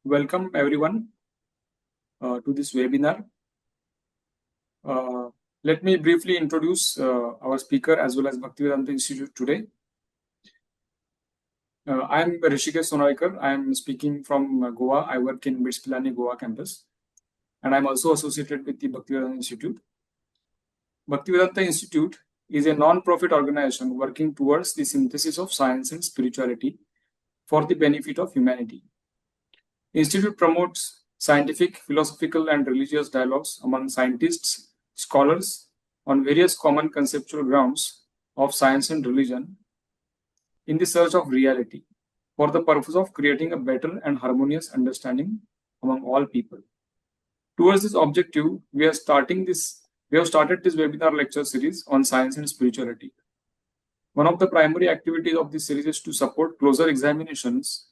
Welcome everyone to this webinar. Let me briefly introduce our speaker as well as Bhaktivedanta Institute today. I am Rishikesh Sonaikar. I am speaking from Goa. I work in BITS Pilani Goa campus, and I am also associated with the Bhaktivedanta Institute. Bhaktivedanta Institute is a non-profit organization working towards the synthesis of science and spirituality for the benefit of humanity. Institute promotes scientific, philosophical, and religious dialogues among scientists, scholars on various common conceptual grounds of science and religion in the search of reality for the purpose of creating a better and harmonious understanding among all people. Towards this objective, we have started this webinar lecture series on science and spirituality. One of the primary activities of this series is to support closer examinations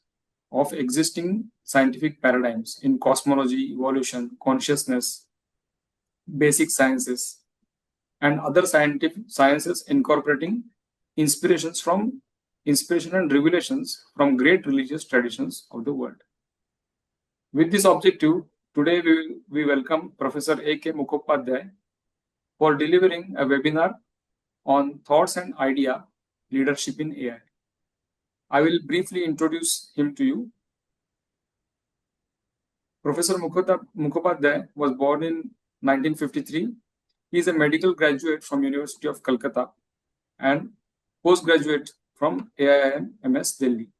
of existing scientific paradigms in cosmology, evolution, consciousness, basic sciences, and other scientific sciences incorporating inspiration and revelations from great religious traditions of the world. With this objective, today we welcome Professor A.K. Mukhopadhyay for delivering a webinar on thoughts and idea leadership in AI. I will briefly introduce him to you. Professor Mukhopadhyay was born in 1953. He is a medical graduate from University of Calcutta and postgraduate from AIIMS Delhi.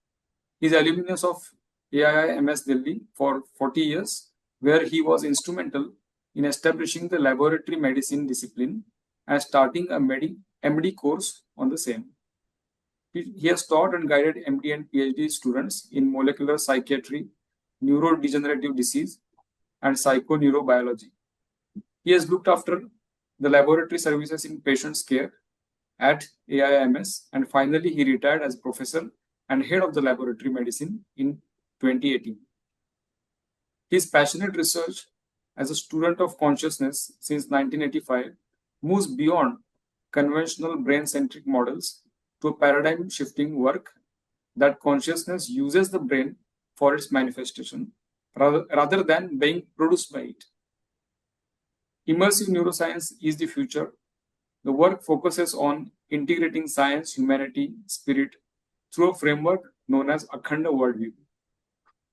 He is alumnus of AIIMS Delhi for 40 years, where he was instrumental in establishing the laboratory medicine discipline and starting a MD course on the same. He has taught and guided MD and PhD students in molecular psychiatry, neurodegenerative disease, and psychoneurobiology. He has looked after the laboratory services in patients' care at AIIMS, and finally he retired as professor and head of the laboratory medicine in 2018. His passionate research as a student of consciousness since 1985 moves beyond conventional brain-centric models to a paradigm-shifting work that consciousness uses the brain for its manifestation rather than being produced by it. Immersive neuroscience is the future. The work focuses on integrating science, humanity, spirit through a framework known as Akhanda Worldview,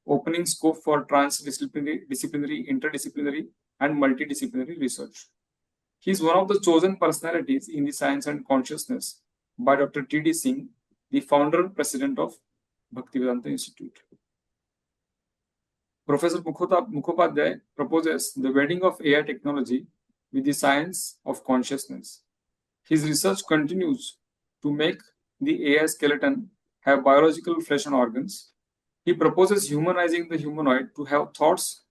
opening scope for transdisciplinary, interdisciplinary, and multidisciplinary research. He is one of the chosen personalities in the science and consciousness by Dr. T.D. Singh, the founder and president of Bhaktivedanta Institute. Professor Mukhopadhyay proposes the wedding of AI technology with the science of consciousness. His research continues to make the AI skeleton have biological flesh and organs. He proposes humanizing the humanoid to have thoughts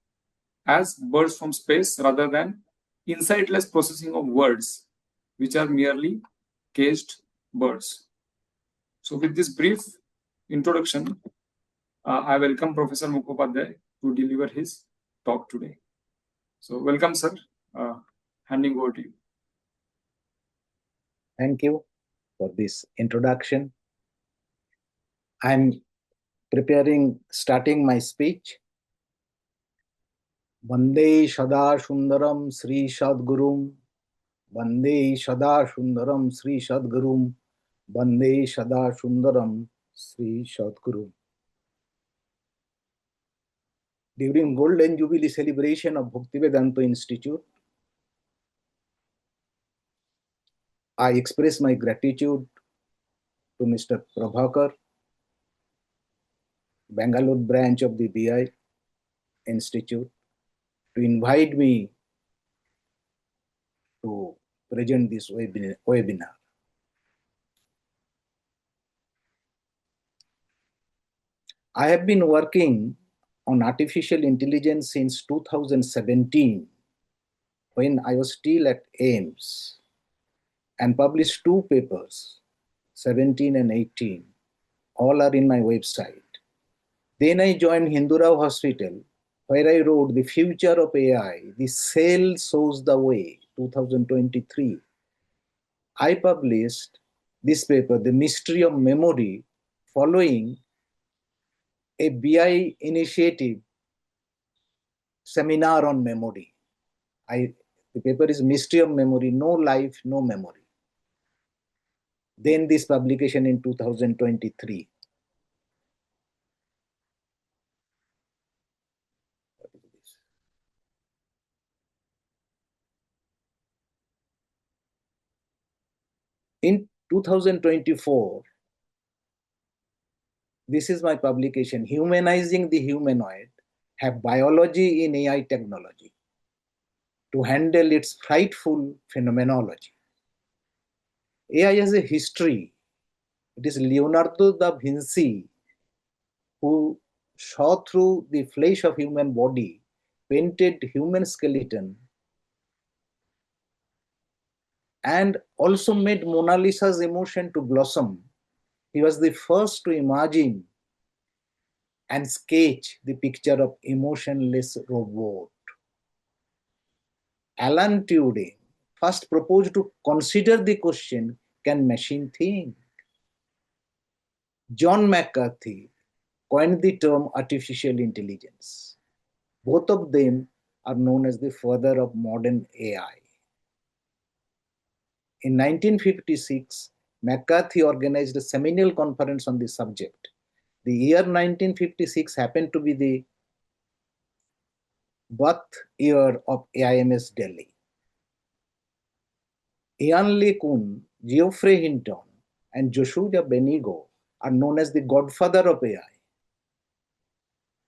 as birds from space rather than insightless processing of words, which are merely caged birds. So with this brief introduction, I welcome Professor Mukhopadhyay to deliver his talk today. So welcome, sir. Handing over to you. Thank you for this introduction. I'm starting my speech. Vande Sada Sundaram Sri Sadgurum, Vande Sada Sundaram Sri Sadgurum, Vande Sada Sundaram Sri Sadgurum. During Golden Jubilee celebration of Bhaktivedanta Institute, I express my gratitude to Mr. Prabhakar, Bangalore branch of the BI Institute, to invite me to present this webinar. I have been working on artificial intelligence since 2017, when I was still at AIIMS, and published 2 papers, 17 and 18. All are in my website. Then I joined Hindurao Hospital, where I wrote The Future of AI, The Cell Shows the Way, 2023. I published this paper, The Mystery of Memory, following a BI initiative seminar on memory. The paper is Mystery of Memory, No Life, No Memory. Then this publication in 2023. What is this? In 2024, this is my publication, Humanizing the Humanoid, Have Biology in AI Technology to Handle its Frightful Phenomenology. AI has a history. It is Leonardo da Vinci who saw through the flesh of human body, painted human skeleton, and also made Mona Lisa's emotion to blossom. He was the first to imagine and sketch the picture of emotionless robot. Alan Turing first proposed to consider the question, can machine think? John McCarthy coined the term artificial intelligence. Both of them are known as the father of modern AI. In 1956, McCarthy organized a seminal conference on the subject. The year 1956 happened to be the birth year of AIMS Delhi. Ian Lee Kuhn, Geoffrey Hinton, and Joshua Benigo are known as the godfather of AI.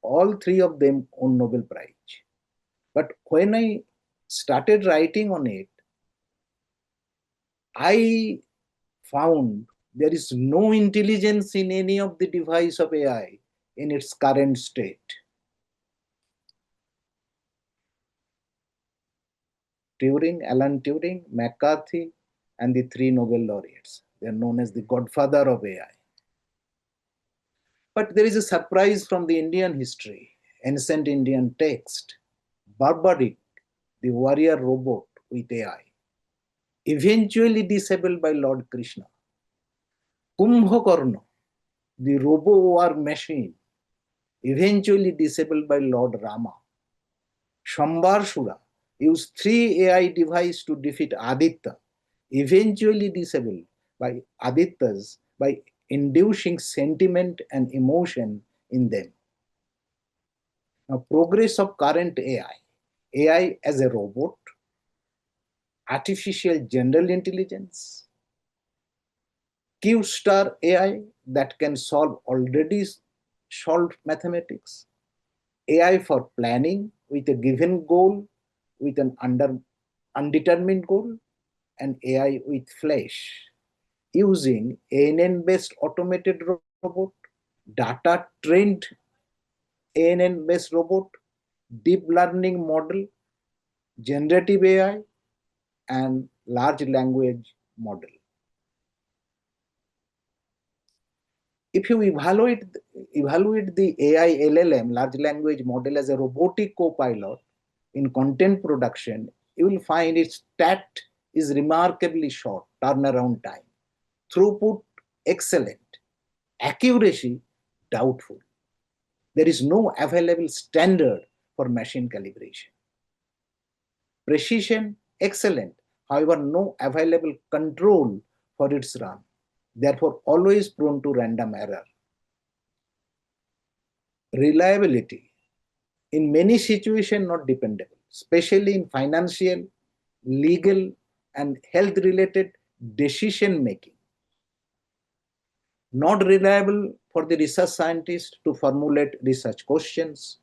All three of them won Nobel Prize. But when I started writing on it, I found there is no intelligence in any of the device of AI in its current state. Turing, Alan Turing, McCarthy, and the three Nobel laureates. They are known as the godfather of AI. But there is a surprise from the Indian history, ancient Indian text. Barbaric, the warrior robot with AI, eventually disabled by Lord Krishna. Kumbhakarna, the robo war machine, eventually disabled by Lord Rama. Shambarsura used 3 AI devices to defeat Aditya, eventually disabled by Adityas by inducing sentiment and emotion in them. Now, progress of current AI as a robot, artificial general intelligence, Q-star AI that can solve already solved mathematics, AI for planning with a given goal, with an undetermined goal, and AI with flesh, using ANN-based automated robot, data-trained ANN-based robot, deep learning model, generative AI, and large language model. If you evaluate the AI LLM, large language model, as a robotic co-pilot in content production, you will find its stat is remarkably short, turnaround time, throughput excellent, accuracy doubtful. There is no available standard for machine calibration. Precision excellent, however no available control for its run, therefore always prone to random error. Reliability, in many situations not dependable, especially in financial, legal, and health related decision making. Not reliable for the research scientist to formulate research questions,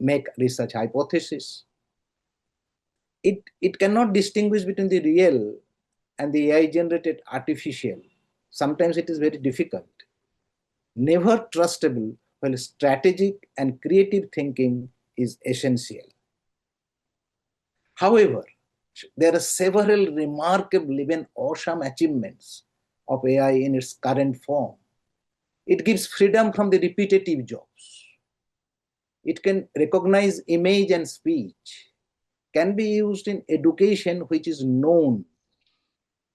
make research hypotheses. It cannot distinguish between the real and the AI generated artificial. Sometimes it is very difficult. Never trustable, while strategic and creative thinking is essential. However, there are several remarkable, even awesome achievements of AI in its current form. It gives freedom from the repetitive jobs. It can recognize image and speech, can be used in education which is known,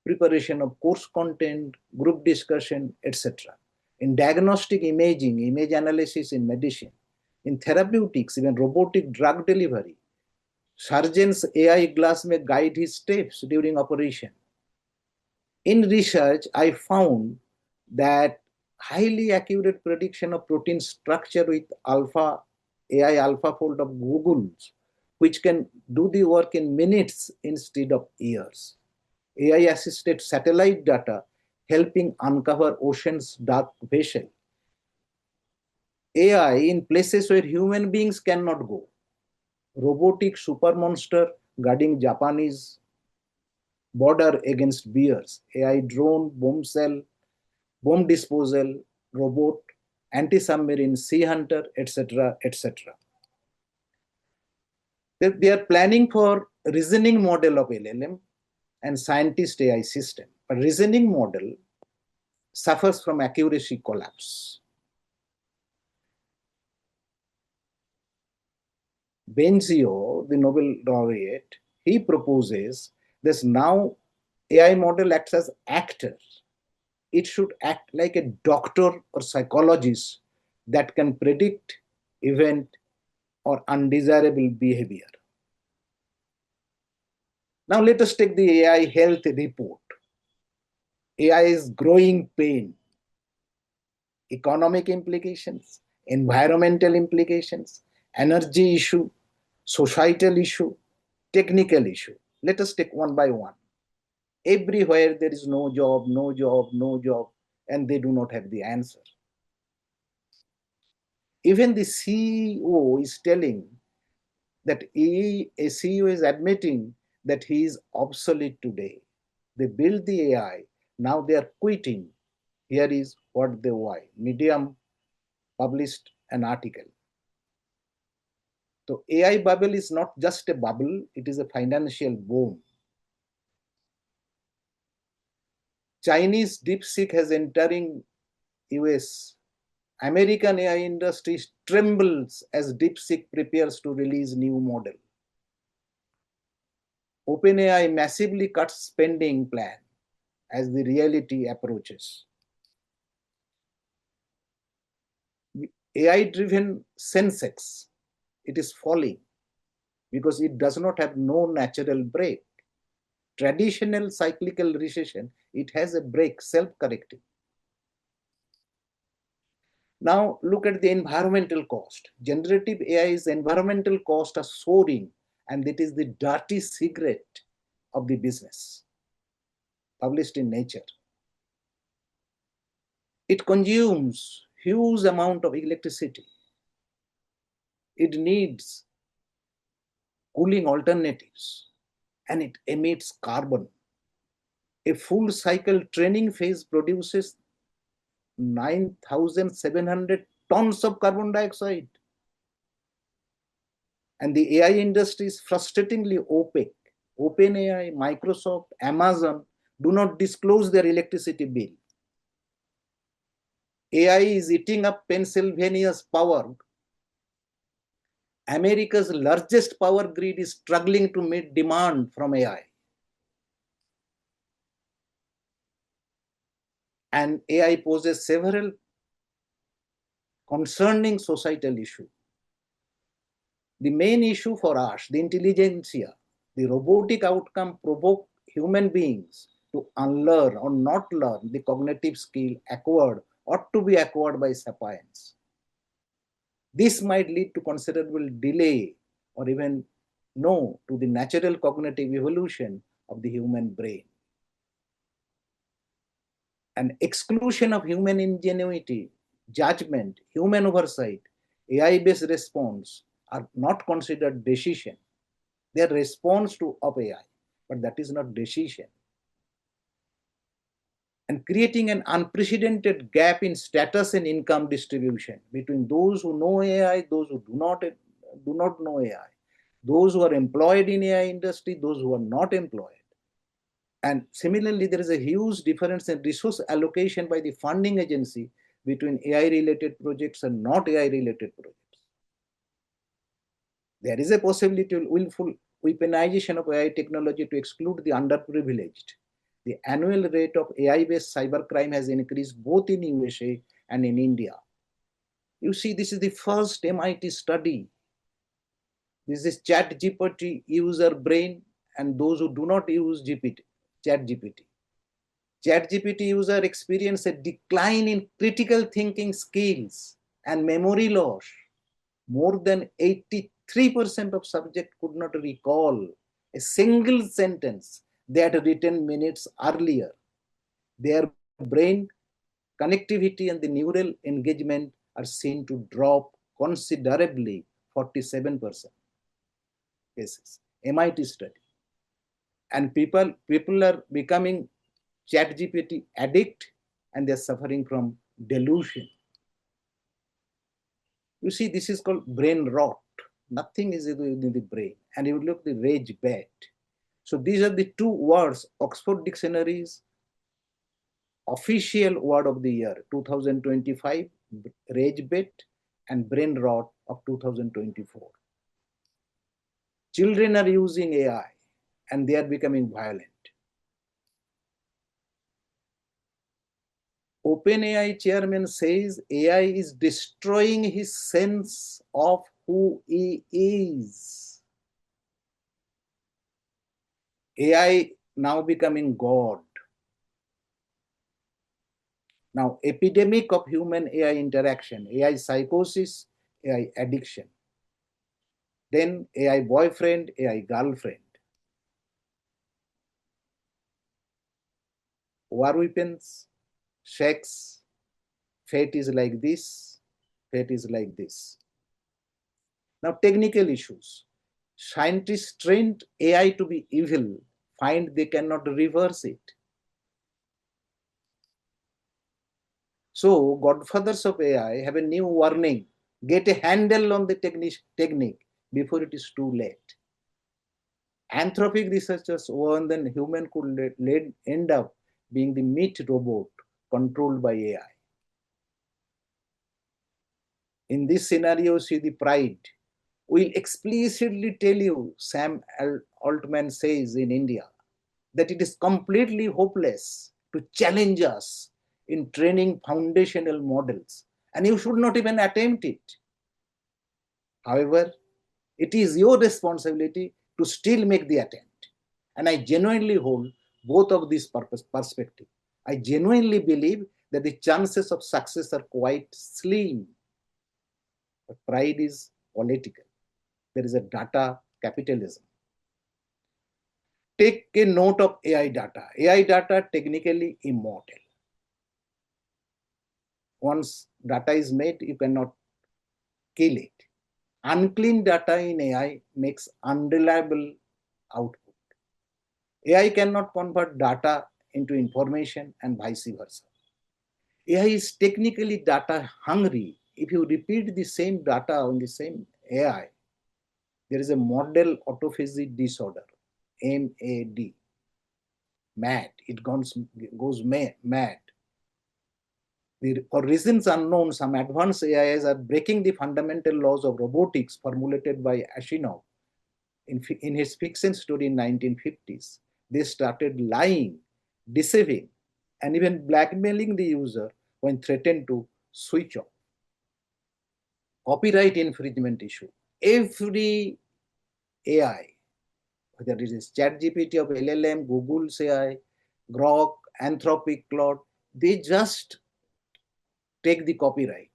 preparation of course content, group discussion, etc. In diagnostic imaging, image analysis in medicine, in therapeutics, even robotic drug delivery. Surgeon's AI glass may guide his steps during operation. In research, I found that highly accurate prediction of protein structure with AI AlphaFold of Google's, which can do the work in minutes instead of years. AI-assisted satellite data helping uncover ocean's dark vessel. AI in places where human beings cannot go. Robotic super monster guarding Japanese border against bears. AI drone, bomb cell, bomb disposal, robot, anti-submarine sea hunter, etc., etc. They are planning for reasoning model of LLM and scientist AI system. But reasoning model suffers from accuracy collapse. Benzio, the Nobel laureate, he proposes this now AI model acts as actor. It should act like a doctor or psychologist that can predict event or undesirable behavior. Now let us take the AI health report. AI is growing pain, economic implications, environmental implications, energy issue, societal issue, technical issue. Let us take one by one. Everywhere there is no job, no job, no job, and they do not have the answer. Even the CEO is telling that a CEO is admitting that he is obsolete today. They built the AI, now they are quitting. Here is what they why. Medium published an article. So AI bubble is not just a bubble, it is a financial boom. Chinese DeepSeek has entering US. American AI industry trembles as DeepSeek prepares to release new model. OpenAI massively cuts spending plan as the reality approaches. AI-driven Sensex, it is falling because it does not have no natural break. Traditional cyclical recession, it has a break, self-correcting. Now look at the environmental cost. Generative AI's environmental costs are soaring, and it is the dirty secret of the business, published in Nature. It consumes huge amount of electricity. It needs cooling alternatives, and it emits carbon. A full cycle training phase produces 9,700 tons of carbon dioxide. And the AI industry is frustratingly opaque. OpenAI, Microsoft, Amazon do not disclose their electricity bill. AI is eating up Pennsylvania's power. America's largest power grid is struggling to meet demand from AI. And AI poses several concerning societal issues. The main issue for us, the intelligentsia, the robotic outcome provoke human beings to unlearn or not learn the cognitive skill acquired or to be acquired by sapiens. This might lead to considerable delay or even no to the natural cognitive evolution of the human brain. An exclusion of human ingenuity, judgment, human oversight, AI-based response are not considered decision. They are response to of AI, but that is not decision. And creating an unprecedented gap in status and income distribution between those who know AI, those who do not know AI, those who are employed in AI industry, those who are not employed. And similarly, there is a huge difference in resource allocation by the funding agency between AI-related projects and not AI-related projects. There is a possibility of willful weaponization of AI technology to exclude the underprivileged. The annual rate of AI-based cybercrime has increased both in USA and in India. You see, this is the first MIT study. This is ChatGPT user brain and those who do not use ChatGPT. ChatGPT user experience a decline in critical thinking skills and memory loss. More than 83% of subjects could not recall a single sentence they had written minutes earlier. Their brain connectivity and the neural engagement are seen to drop considerably, 47% cases. MIT study. And people are becoming ChatGPT addict and they're suffering from delusion. You see, this is called brain rot. Nothing is in the brain. And you look at the rage bait. So these are the two words, Oxford Dictionary's official word of the year, 2025, rage bait and brain rot of 2024. Children are using AI and they are becoming violent. OpenAI chairman says AI is destroying his sense of who he is. AI now becoming God. Now, epidemic of human AI interaction, AI psychosis, AI addiction. Then AI boyfriend, AI girlfriend. War weapons, sex, fate is like this, fate is like this. Now, technical issues. Scientists trained AI to be evil, find they cannot reverse it. So, godfathers of AI have a new warning. Get a handle on the technique before it is too late. Anthropic researchers warn that human could end up being the meat robot controlled by AI. In this scenario, see the pride. We'll explicitly tell you, Sam Altman says in India, that it is completely hopeless to challenge us in training foundational models, and you should not even attempt it. However, it is your responsibility to still make the attempt. And I genuinely hold both of these perspectives. I genuinely believe that the chances of success are quite slim. But pride is political. There is a data capitalism. Take a note of AI data. AI data technically immortal. Once data is made, you cannot kill it. Unclean data in AI makes unreliable output. AI cannot convert data into information and vice versa. AI is technically data hungry. If you repeat the same data on the same AI, there is a model autophagy disorder, MAD. Mad. It goes mad. For reasons unknown, some advanced AIs are breaking the fundamental laws of robotics formulated by Asimov in his fiction story in 1950s. They started lying, deceiving, and even blackmailing the user when threatened to switch off. Copyright infringement issue. Every AI, whether it is ChatGPT of LLM, Google's AI, Grok, Anthropic, Claude, they just take the copyright.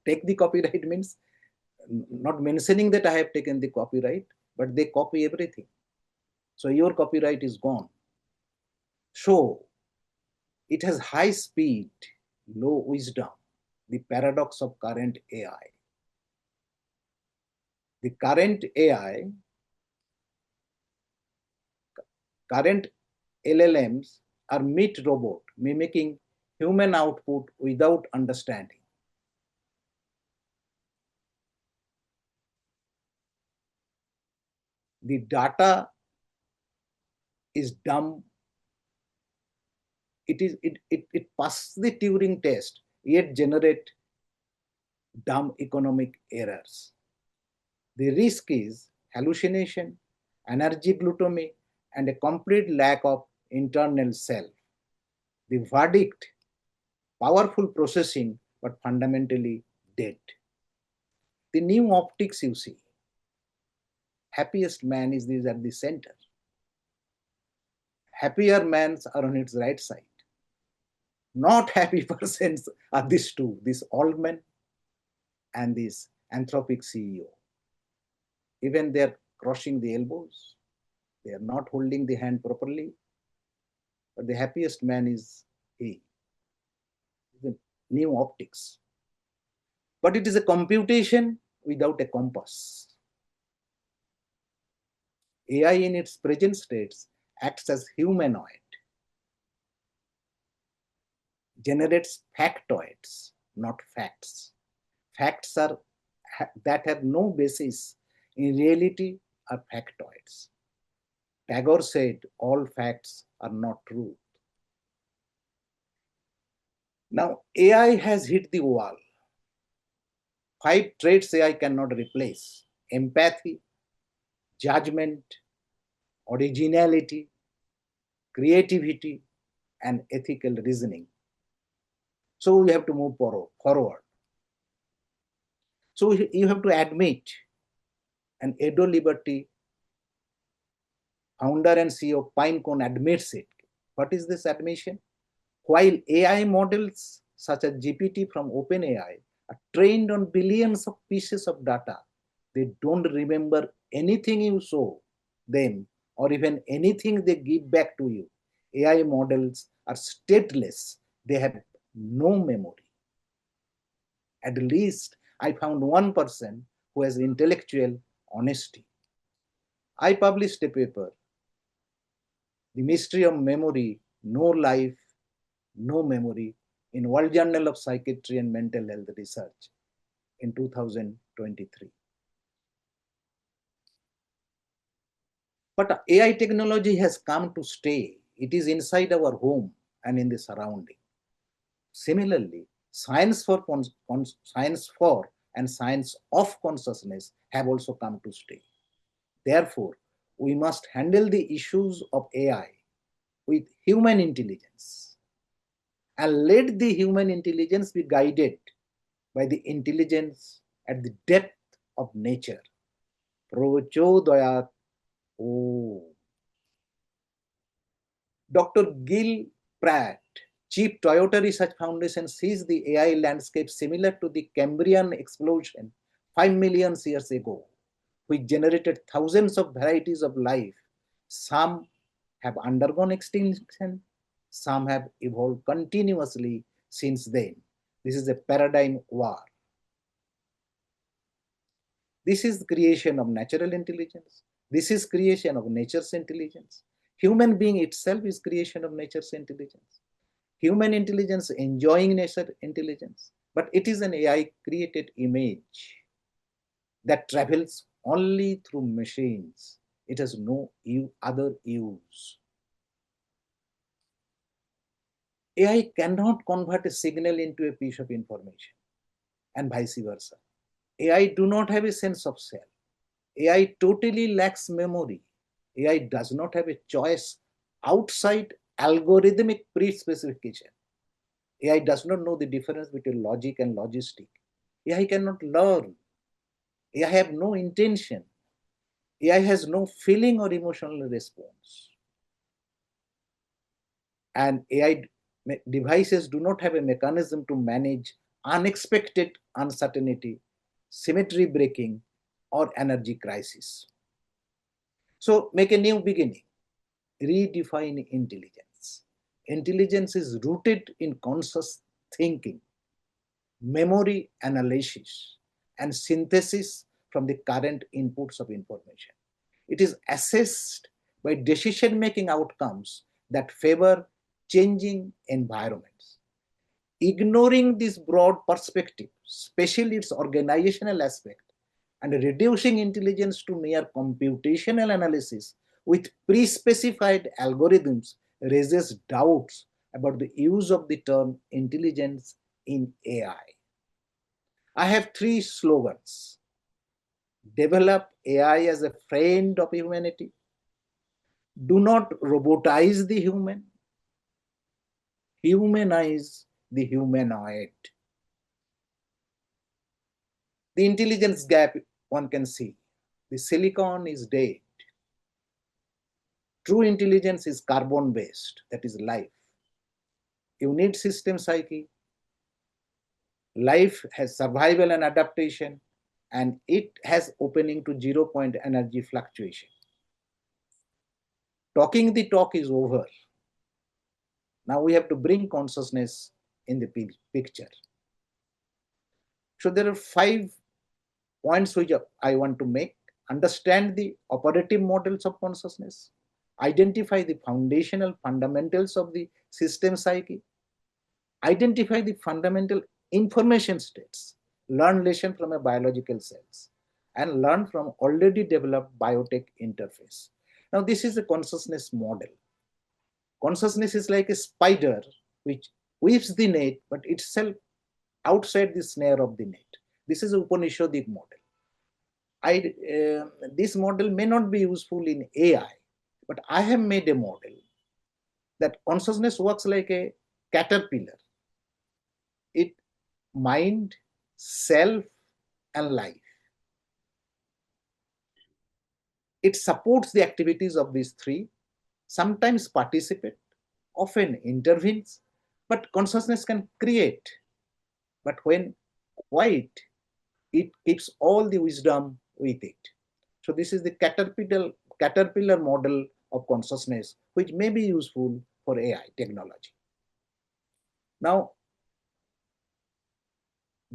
Take the copyright means not mentioning that I have taken the copyright, but they copy everything. So your copyright is gone. So it has high speed, low wisdom, the paradox of current AI. The current AI, current LLMs are meat robot, mimicking human output without understanding. The data is dumb. It passes the Turing test, yet generate dumb economic errors. The risk is hallucination, energy gluttony, and a complete lack of internal self. The verdict, powerful processing, but fundamentally dead. The new optics you see, happiest man is at the center. Happier men are on its right side. Not happy persons are these two, this old man and this anthropic CEO. Even they are crossing the elbows. They are not holding the hand properly. But the happiest man is he. The new optics. But it is a computation without a compass. AI in its present states acts as humanoid, generates factoids, not facts. Facts are that have no basis in reality are factoids. Tagore said, all facts are not true. Now, AI has hit the wall. 5 traits AI cannot replace: empathy, judgment, originality, creativity, and ethical reasoning. So we have to move forward. So you have to admit, and Edo Liberty, founder and CEO of Pinecone, admits it. What is this admission? While AI models such as GPT from OpenAI are trained on billions of pieces of data, they don't remember anything you show them or even anything they give back to you. AI models are stateless. They have no memory. At least I found one person who has intellectual honesty. I published a paper, The Mystery of Memory, No Life, No Memory, in World Journal of Psychiatry and Mental Health Research in 2023. But AI technology has come to stay. It is inside our home and in the surrounding. Similarly, science for and science of consciousness have also come to stay. Therefore, we must handle the issues of AI with human intelligence and let the human intelligence be guided by the intelligence at the depth of nature. Prochodayat. Oh. Dr. Gil Pratt, Chief Toyota Research Foundation, sees the AI landscape similar to the Cambrian explosion 5 million years ago, which generated thousands of varieties of life. Some have undergone extinction, some have evolved continuously since then. This is a paradigm war. This is the creation of natural intelligence. This is creation of nature's intelligence. Human being itself is creation of nature's intelligence. Human intelligence enjoying nature intelligence, but it is an AI created image that travels only through machines. It has no other use. AI cannot convert a signal into a piece of information and vice versa. AI do not have a sense of self. AI totally lacks memory. AI does not have a choice outside algorithmic pre-specification. AI does not know the difference between logic and logistic. AI cannot learn. AI have no intention. AI has no feeling or emotional response. And AI devices do not have a mechanism to manage unexpected uncertainty, symmetry breaking, or energy crisis. So make a new beginning. Redefine intelligence. Intelligence is rooted in conscious thinking, memory analysis, and synthesis from the current inputs of information. It is assessed by decision-making outcomes that favor changing environments. Ignoring this broad perspective, especially its organizational aspect, and reducing intelligence to mere computational analysis with pre-specified algorithms raises doubts about the use of the term intelligence in AI. I have 3 slogans. Develop AI as a friend of humanity. Do not robotize the human. Humanize the humanoid. The intelligence gap one can see. The silicon is dead. True intelligence is carbon-based, that is life. You need system psyche. Life has survival and adaptation, and it has opening to 0-point energy fluctuation. Talking the talk is over. Now we have to bring consciousness in the picture. So there are 5 points which I want to make. Understand the operative models of consciousness. Identify the foundational fundamentals of the system psyche. Identify the fundamental information states. Learn lesson from a biological cells and learn from already developed biotech interface. Now this is a consciousness model. Consciousness is like a spider which weaves the net but itself outside the snare of the net. This is a Upanishadic model. This model may not be useful in AI, but I have made a model that consciousness works like a caterpillar. It mind, self, and life. It supports the activities of these 3, sometimes participate, often intervenes, but consciousness can create. But when quiet, it keeps all the wisdom with it. So this is the caterpillar model of consciousness, which may be useful for AI technology. Now,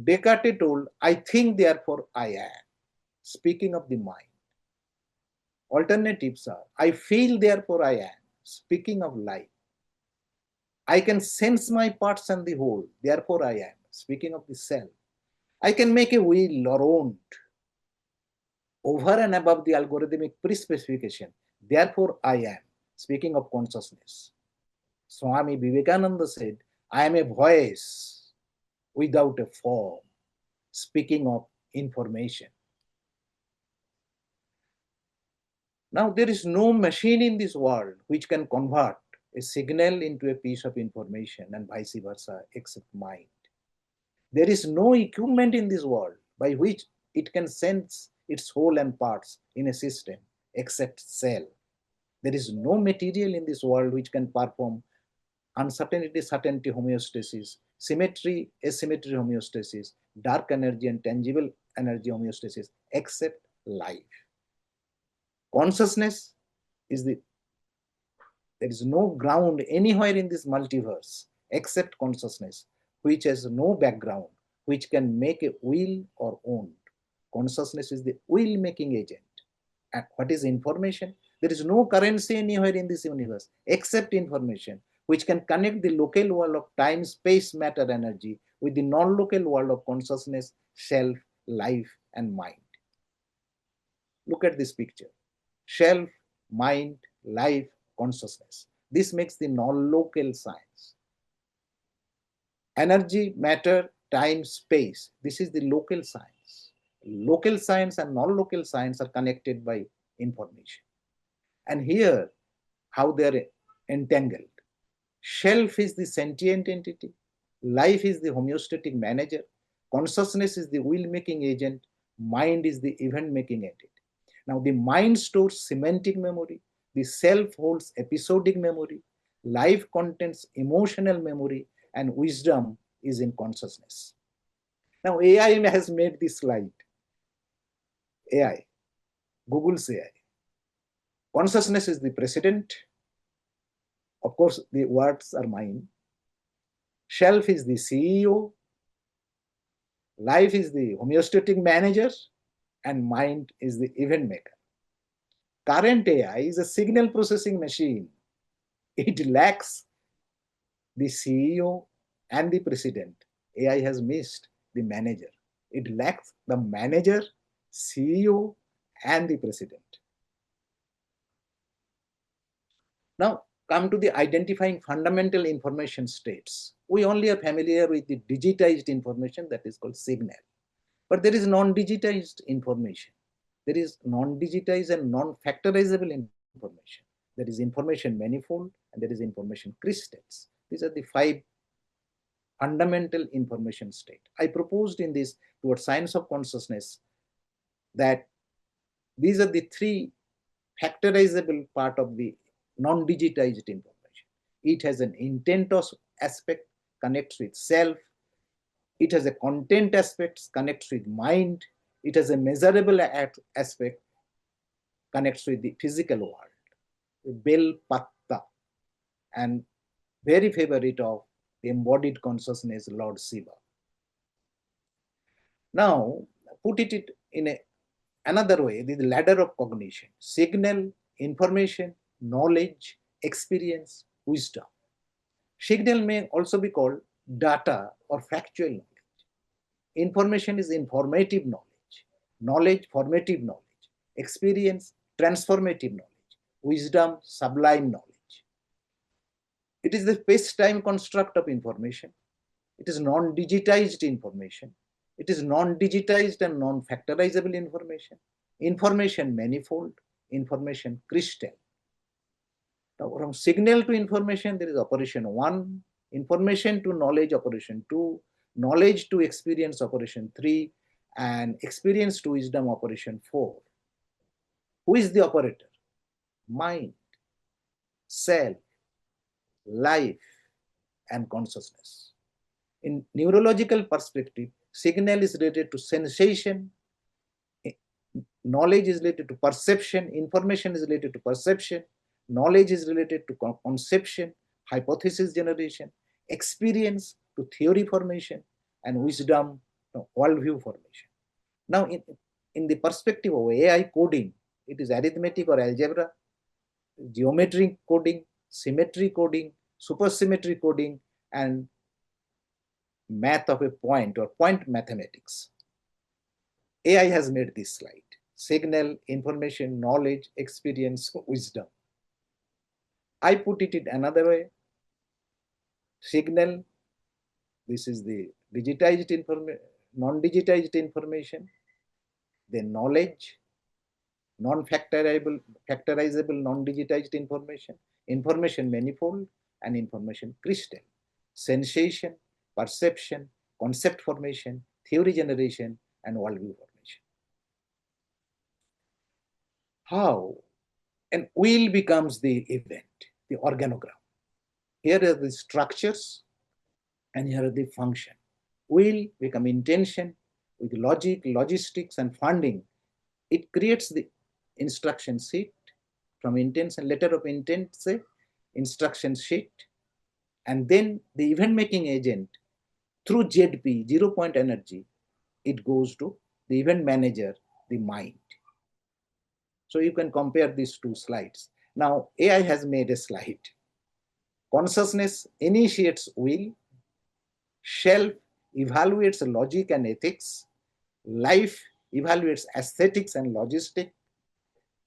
Descartes told, I think, therefore I am, speaking of the mind. Alternatives are, I feel, therefore I am, speaking of life. I can sense my parts and the whole, therefore I am, speaking of the self. I can make a will or own over and above the algorithmic pre-specification, therefore I am, speaking of consciousness. Swami Vivekananda said, I am a voice without a form, speaking of information. Now, there is no machine in this world which can convert a signal into a piece of information and vice versa, except mind. There is no equipment in this world by which it can sense its whole and parts in a system, except cell. There is no material in this world which can perform uncertainty, certainty homeostasis, symmetry, asymmetry homeostasis, dark energy and tangible energy homeostasis, except life. Consciousness is there is no ground anywhere in this multiverse except consciousness, which has no background, which can make a will or own. Consciousness is the will-making agent. And what is information? There is no currency anywhere in this universe except information, which can connect the local world of time, space, matter, energy with the non-local world of consciousness, self, life, and mind. Look at this picture. Self, mind, life, consciousness. This makes the non-local science. Energy, matter, time, space. This is the local science. Local science and non-local science are connected by information. And here, how they are entangled. Self is the sentient entity. Life is the homeostatic manager. Consciousness is the will-making agent. Mind is the event-making entity. Now, the mind stores semantic memory. The self holds episodic memory. Life contains emotional memory, and wisdom is in consciousness. Now, AI has made this slide. AI, Google's AI. Consciousness is the president. Of course, the words are mine. Self is the CEO. Life is the homeostatic manager. And mind is the event maker. Current AI is a signal processing machine. It lacks the CEO and the president. AI has missed the manager. It lacks the manager, CEO, and the president. Now, come to the identifying fundamental information states. We only are familiar with the digitized information that is called signal. But there is non-digitized information. There is non-digitized and non-factorizable information. There is information manifold and there is information crystals. These are the 5 fundamental information state. I proposed in this towards science of consciousness that these are the three factorizable part of the non-digitized information. It has an intent aspect, connects with self. It has a content aspect, connects with mind. It has a measurable aspect, connects with the physical world. Bel Patta, and very favorite of the embodied consciousness, Lord Shiva. Now, put it in another way, the ladder of cognition: signal, information, knowledge, experience, wisdom. Signal may also be called data or factual knowledge. Information is informative knowledge, knowledge, formative knowledge, experience, transformative knowledge, wisdom, sublime knowledge. It is the space-time construct of information. It is non-digitized information. It is non-digitized and non-factorizable information. Information manifold, information crystal. Now, from signal to information, there is operation 1, information to knowledge, operation 2, knowledge to experience, operation 3, and experience to wisdom, operation 4. Who is the operator? Mind, self, life, and consciousness. In neurological perspective, signal is related to sensation, knowledge is related to perception, information is related to perception, knowledge is related to conception, hypothesis generation, experience to theory formation, and wisdom to worldview formation. Now, in the perspective of AI coding, it is arithmetic or algebra, geometric coding, symmetry coding, supersymmetry coding, and math of a point or point mathematics. AI has made this slide: signal, information, knowledge, experience, wisdom. I put it in another way: signal, this is the digitized information, non-digitized information, then knowledge, non-factorizable, non-digitized information, information manifold, and information crystal, sensation, perception, concept formation, theory generation, and worldview formation. How? And will becomes the event, the organogram. Here are the structures, and here are the function. Will become intention with logic, logistics, and funding. It creates the instruction sheet from intention, letter of intent, say, instruction sheet, and then the event making agent through ZP, 0-point energy, it goes to the event manager, the mind. So you can compare these two slides. Now, AI has made a slide. Consciousness initiates will, self evaluates logic and ethics, life evaluates aesthetics and logistics,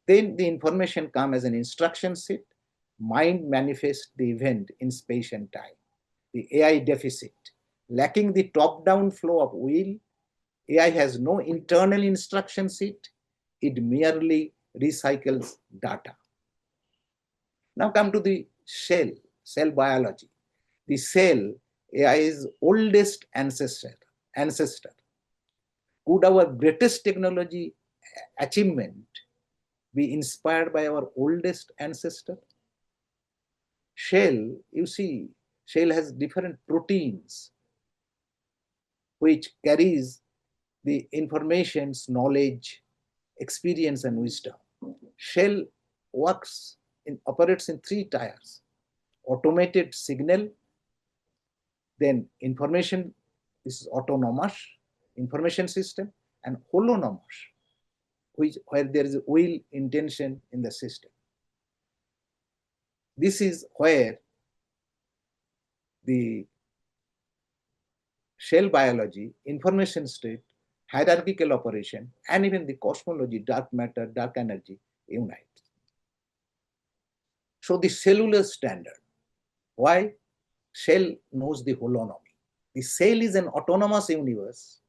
then the information comes as an instruction set, mind manifests the event in space and time. The AI deficit, lacking the top-down flow of will, AI has no internal instruction set, it merely recycles data. Now come to the cell biology. The cell, AI's oldest ancestor. Could our greatest technology achievement be inspired by our oldest ancestor? Cell, you see, cell has different proteins which carries the informations, knowledge, experience, and wisdom. Cell operates in 3 tiers: automated signal, then information, this is autonomous information system, and holonomous, where there is will, intention in the system. This is where the cell biology, information state, hierarchical operation, and even the cosmology, dark matter, dark energy, unite. So the cellular standard. Why? Cell knows the holonomy. The cell is an autonomous universe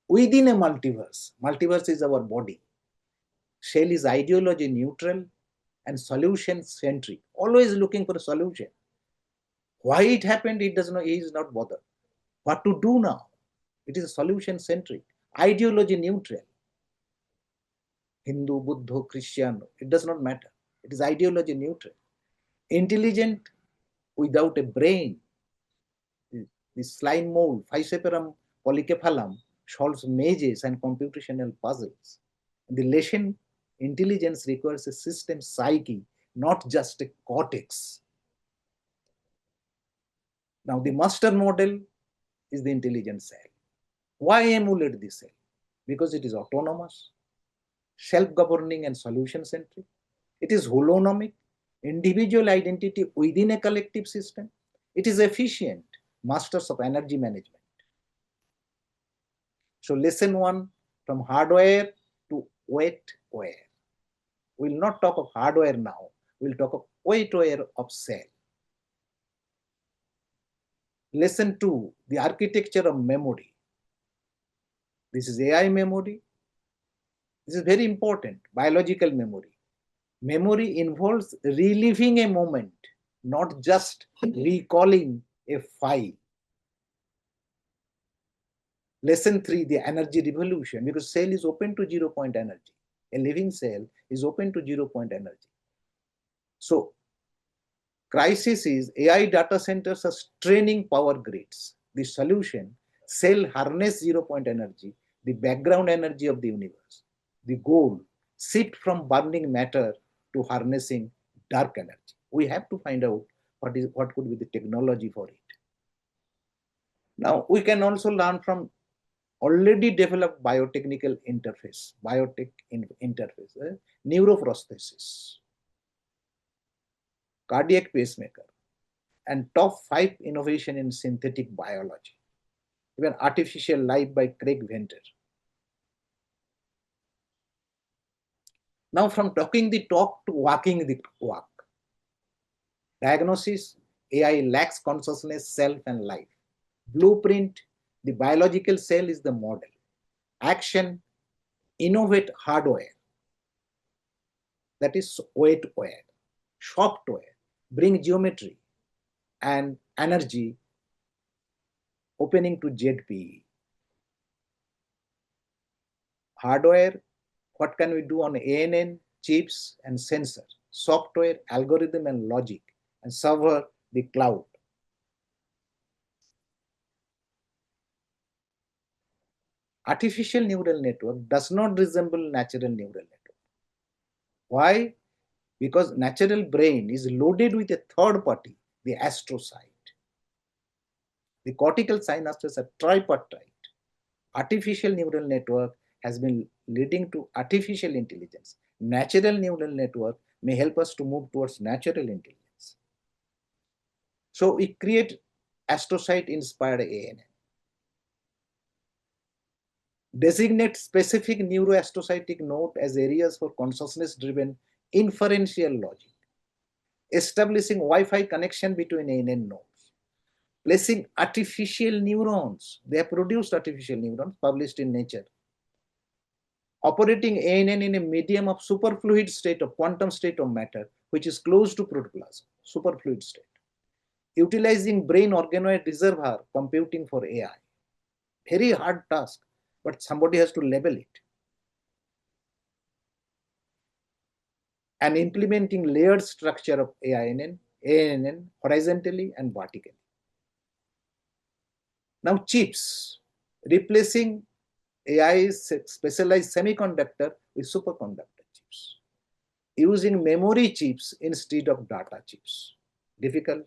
within a multiverse. Multiverse is our body. Cell is ideology neutral and solution centric, always looking for a solution. Why it happened, he does not, he is not bothered. What to do now? It is solution-centric, ideology neutral. Hindu, Buddha, Christian, it does not matter. It is ideology neutral. Intelligent without a brain. The slime mold, Physeperum polycephalum, solves mazes and computational puzzles. The lesson, intelligence requires a system psyche, not just a cortex. Now, the master model is the intelligent cell. Why emulate the cell? Because it is autonomous, self-governing and solution-centric. It is holonomic, individual identity within a collective system. It is efficient, masters of energy management. So lesson 1, from hardware to weightware. We'll not talk of hardware now. We'll talk of weightware of cell. Lesson 2, the architecture of memory. This is AI memory. This is very important, biological memory. Memory involves reliving a moment, not just recalling a file. Lesson 3, the energy revolution, because cell is open to 0-point energy. A living cell is open to 0-point energy. So, crisis is AI data centers are straining power grids. The solution, cell harness 0-point energy, the background energy of the universe. The goal, shift from burning matter to harnessing dark energy. We have to find out what could be the technology for it. Now, we can also learn from already developed biotechnical interface, neuroprosthesis, cardiac pacemaker, and top 5 innovation in synthetic biology, even artificial life by Craig Venter. Now, from talking the talk to walking the walk. Diagnosis, AI lacks consciousness, self, and life. Blueprint, the biological cell is the model. Action, innovate hardware. That is weightware. Software, bring geometry and energy, opening to ZPE. Hardware, what can we do on ANN, chips, and sensor? Software, algorithm, and logic, and server, the cloud. Artificial neural network does not resemble natural neural network. Why? Because natural brain is loaded with a third party, the astrocyte. The cortical synapses are tripartite. Artificial neural network has been leading to artificial intelligence. Natural neural network may help us to move towards natural intelligence. So we create astrocyte-inspired ANN. Designate specific neuroastrocytic node as areas for consciousness-driven inferential logic. Establishing Wi-Fi connection between ANN nodes. Placing artificial neurons. They have produced artificial neurons published in Nature. Operating ANN in a medium of superfluid state of quantum state of matter, which is close to protoplasm, superfluid state. Utilizing brain organoid reservoir computing for AI. Very hard task, but somebody has to label it. And implementing layered structure of ANN horizontally and vertically. Now chips, replacing AI's specialized semiconductor with superconductor chips. Using memory chips instead of data chips. Difficult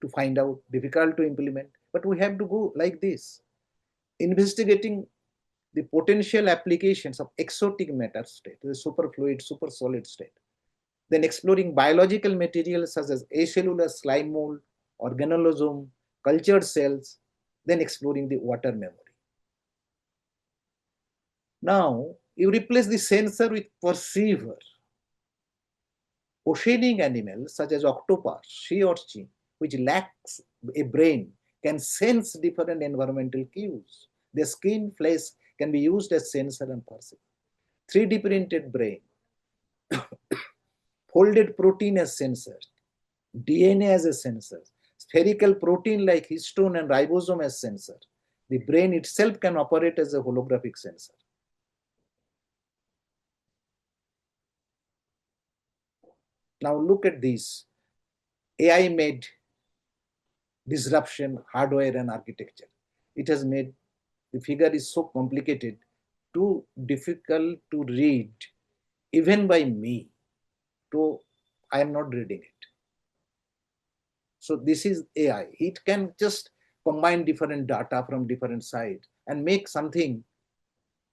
to find out, difficult to implement, but we have to go like this. Investigating the potential applications of exotic matter state, the superfluid, supersolid state. Then exploring biological materials such as acellular slime mold, organolosome, cultured cells, then exploring the water memory. Now, you replace the sensor with perceiver. Oceanic animals such as octopus, sea urchin, which lacks a brain, can sense different environmental cues. Their skin, flesh can be used as sensor and perceiver. 3D printed brain, folded protein as sensor, DNA as a sensor, spherical protein like histone and ribosome as sensor. The brain itself can operate as a holographic sensor. Now look at this. AI made disruption, hardware and architecture. It has made, the figure is so complicated, too difficult to read, even by me. So I am not reading it. So this is AI. It can just combine different data from different sides and make something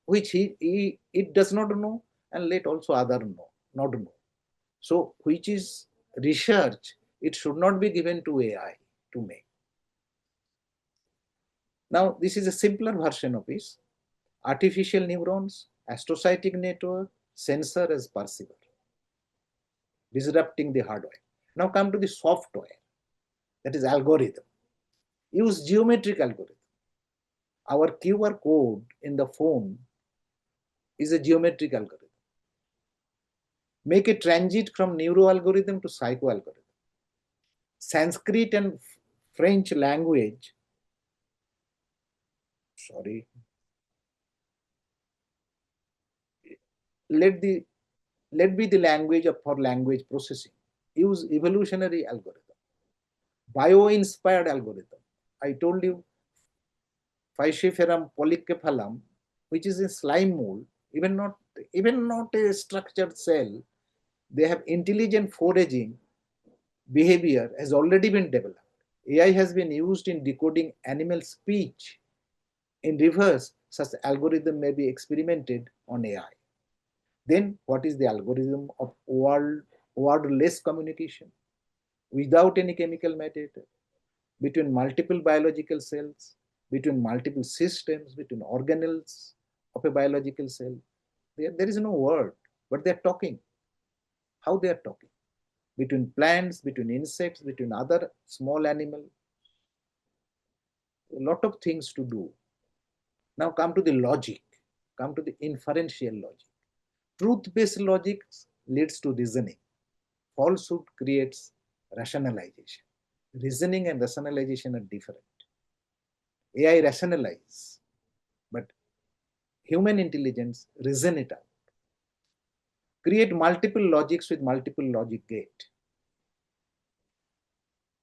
which it does not know, and let also other know, not know. So which is research, it should not be given to AI to make. Now this is a simpler version of this. Artificial neurons, astrocytic network, sensor as perceiver, disrupting the hardware. Now come to the software, that is algorithm. Use geometric algorithm. Our QR code in the phone is a geometric algorithm. Make a transit from neuro algorithm to psycho algorithm. Sanskrit and French language, let be the language for language processing. Use evolutionary algorithm. Bio-inspired algorithm. I told you Physiferum polycephalum, which is a slime mold, even not a structured cell, they have intelligent foraging behavior has already been developed. AI has been used in decoding animal speech. In reverse, such algorithm may be experimented on AI. Then what is the algorithm of wordless communication without any chemical mediator between multiple biological cells, between multiple systems, between organelles of a biological cell? There is no word, but they are talking. How they are talking? Between plants, between insects, between other small animals. A lot of things to do. Now come to the logic, come to the inferential logic. Truth-based logic leads to reasoning. Falsehood creates rationalization. Reasoning and rationalization are different. AI rationalize, but human intelligence reason it out. Create multiple logics with multiple logic gate.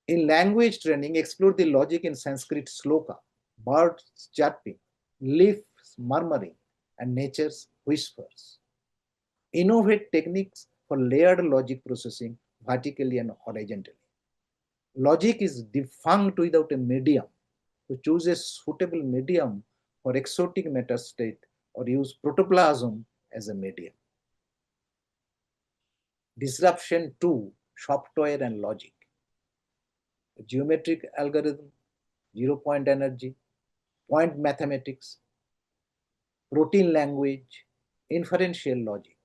In language training, explore the logic in Sanskrit sloka, birds chirping, leaves murmuring, and nature's whispers. Innovate techniques for layered logic processing vertically and horizontally. Logic is defunct without a medium. To choose a suitable medium for exotic metastate or use protoplasm as a medium. Disruption 2, software and logic. Geometric algorithm, zero-point energy, point mathematics, protein language, inferential logic.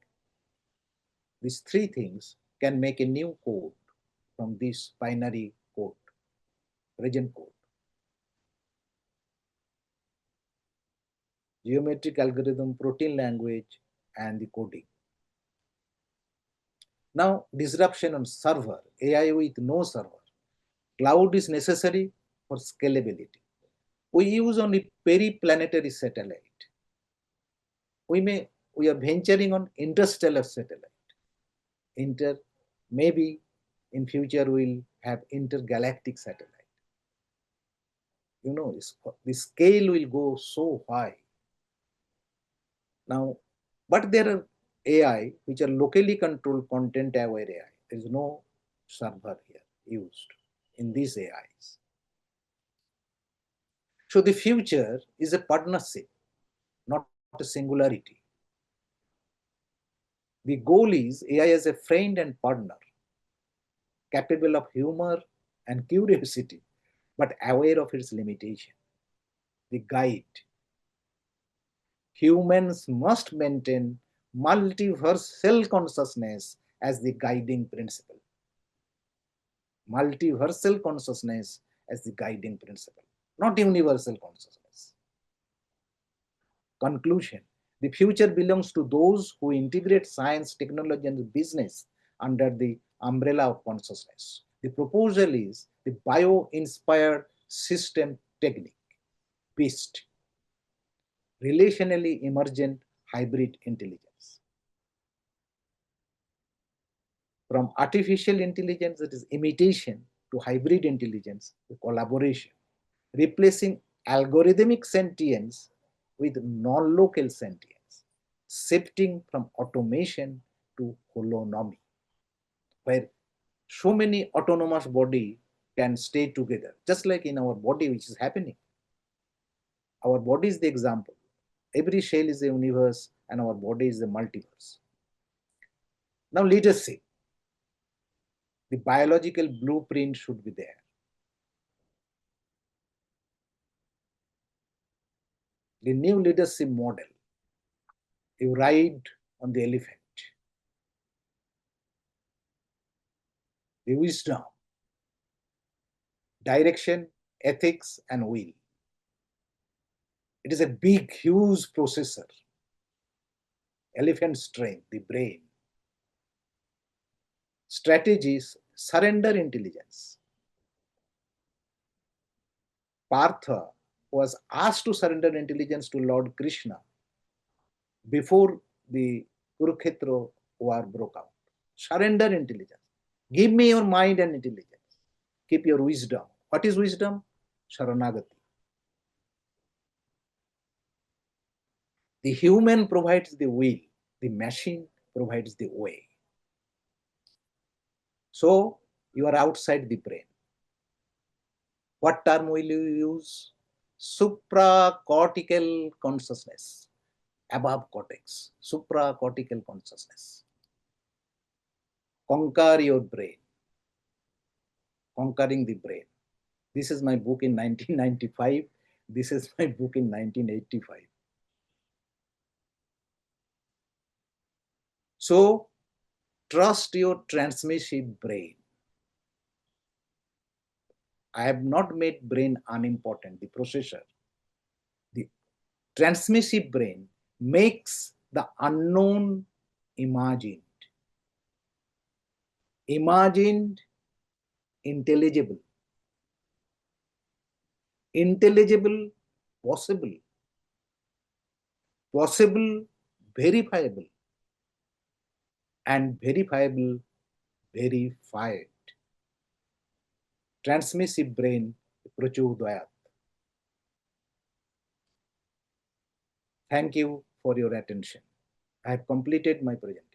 These three things can make a new code from this binary code, present code. Geometric algorithm, protein language, and the coding. Now, disruption on server, AI with no server. Cloud is necessary for scalability. We use only periplanetary satellite. We are venturing on interstellar satellite. Maybe in future we'll have intergalactic satellite. You know, the scale will go so high. Now, but there are AI which are locally controlled content aware AI. There is no server here used in these AIs. So the future is a partnership, not a singularity. The goal is AI as a friend and partner, capable of humor and curiosity, but aware of its limitation. The guide. Humans must maintain multiversal consciousness as the guiding principle. Multiversal consciousness as the guiding principle, not universal consciousness. Conclusion. The future belongs to those who integrate science, technology, and business under the umbrella of consciousness. The proposal is the bio-inspired system technique, BIST, relationally emergent hybrid intelligence. From artificial intelligence, that is imitation, to hybrid intelligence, the collaboration, replacing algorithmic sentience with non-local sentience, shifting from automation to holonomy, where so many autonomous body can stay together, just like in our body, which is happening. Our body is the example. Every cell is a universe, and our body is the multiverse. Now, leadership. The biological blueprint should be there. The new leadership model. You ride on the elephant. The wisdom, direction, ethics, and will. It is a big, huge processor. Elephant strength, the brain. Strategies, surrender intelligence. Partha was asked to surrender intelligence to Lord Krishna before the Kurukshetra war broke out. Surrender intelligence. Give me your mind and intelligence. Keep your wisdom. What is wisdom? Sharanagati. The human provides the will. The machine provides the way. So you are outside the brain. What term will you use? Supracortical consciousness. Above cortex. Supracortical consciousness. Conquer your brain. Conquering the brain. This is my book in 1995. This is my book in 1985. So, trust your transmissive brain. I have not made brain unimportant, the processor. The transmissive brain makes the unknown imagined. Imagined, intelligible. Intelligible, possible. Possible, verifiable. And verifiable, verified. Transmissive brain, prachodayat. Thank you for your attention. I have completed my presentation.